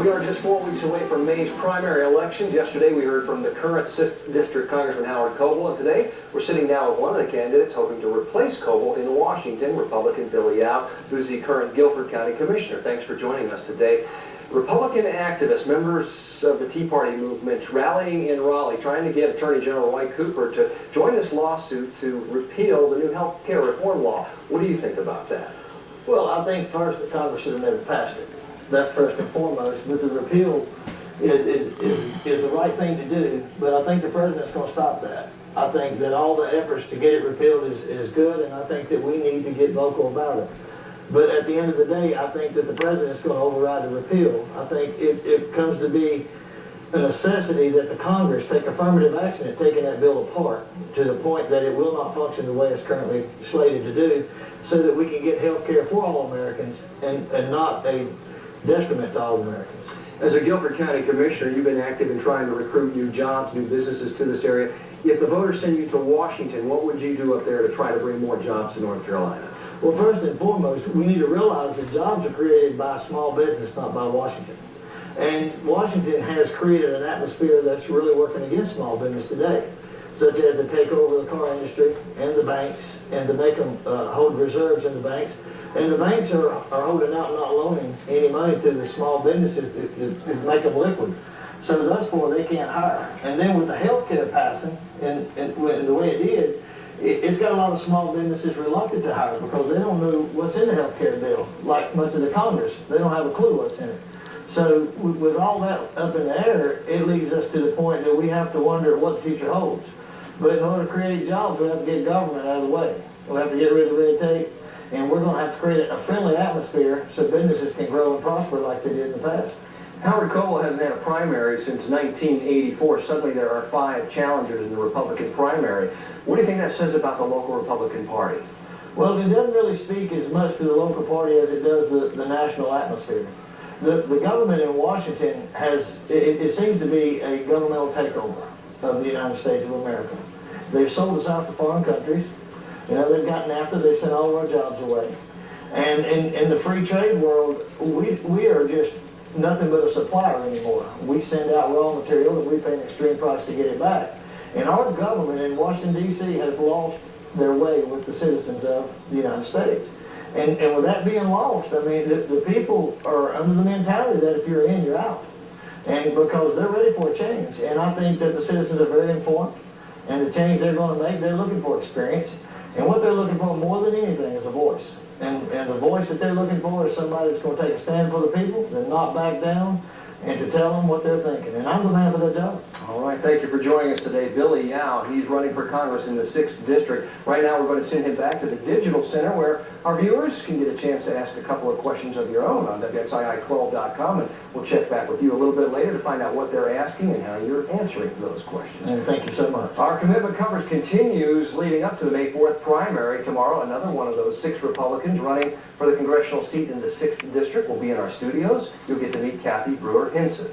We are just 4 weeks away from May's primary elections. Yesterday we heard from the current 6th District Congressman Howard Coble, and today we're sitting down with one of the candidates hoping to replace Coble in Washington, Republican Billy Yao, who's the current Guilford County Commissioner. Thanks for joining us today. Republican activists, members of the Tea Party movement, rallying in Raleigh, trying to get Attorney General White Cooper to join this lawsuit to repeal the new health care reform law. What do you think about that? Well, I think first that Congress should have never passed it. That's first and foremost. But the repeal is the right thing to do. But I think the president's going to stop that. I think that all the efforts to get it repealed is good, and I think that we need to get vocal about it. But at the end of the day, I think that the president's going to override the repeal. I think it comes to be a necessity that the Congress take affirmative action at taking that bill apart to the point that it will not function the way it's currently slated to do, so that we can get health care for all Americans and not a detriment to all Americans. As a Guilford County Commissioner, you've been active in trying to recruit new jobs, new businesses to this area. If the voters send you to Washington, what would you do up there to try to bring more jobs to North Carolina? Well, first and foremost, we need to realize that jobs are created by small business, not by Washington. And Washington has created an atmosphere that's really working against small business today, such as to take over the car industry and the banks and to make them hold reserves in the banks. And the banks are holding out, not loaning any money to the small businesses to make them liquid. So therefore, they can't hire. And then with the health care passing, and the way it did, it's got a lot of small businesses reluctant to hire because they don't know what's in the health care bill, like much of the Congress. They don't have a clue what's in it. So with all that up in the air, it leads us to the point that we have to wonder what the future holds. But in order to create jobs, we have to get government out of the way. We have to get rid of red tape, and we're going to have to create a friendly atmosphere so businesses can grow and prosper like they did in the past. Howard Coble hasn't had a primary since 1984. Suddenly there are 5 challengers in the Republican primary. What do you think that says about the local Republican Party? Well, it doesn't really speak as much to the local party as it does the national atmosphere. The government in Washington has, it seems to be a governmental takeover of the United States of America. They've sold us out to foreign countries. You know, they've gotten after, they've sent all of our jobs away. And in the free trade world, we are just nothing but a supplier anymore. We send out raw material and we pay an extreme price to get it back. And our government in Washington, D.C. has lost their way with the citizens of the United States. And with that being lost, I mean, the people are under the mentality that if you're in, you're out. And because they're ready for a change. And I think that the citizens are very informed. And the change they're going to make, they're looking for experience. And what they're looking for more than anything is a voice. And the voice that they're looking for is somebody that's going to take a stand for the people, and not back down, and to tell them what they're thinking. And I'm the man for that job. All right, thank you for joining us today. Billy Yao, he's running for Congress in the 6th District. Right now we're going to send him back to the Digital Center where our viewers can get a chance to ask a couple of questions of your own on WXII12.com, and we'll check back with you a little bit later to find out what they're asking and how you're answering those questions. And thank you so much. Our commitment coverage continues leading up to the May 4th primary. Tomorrow, another one of those 6 Republicans running for the congressional seat in the 6th District will be in our studios. You'll get to meet Kathy Brewer Hinson.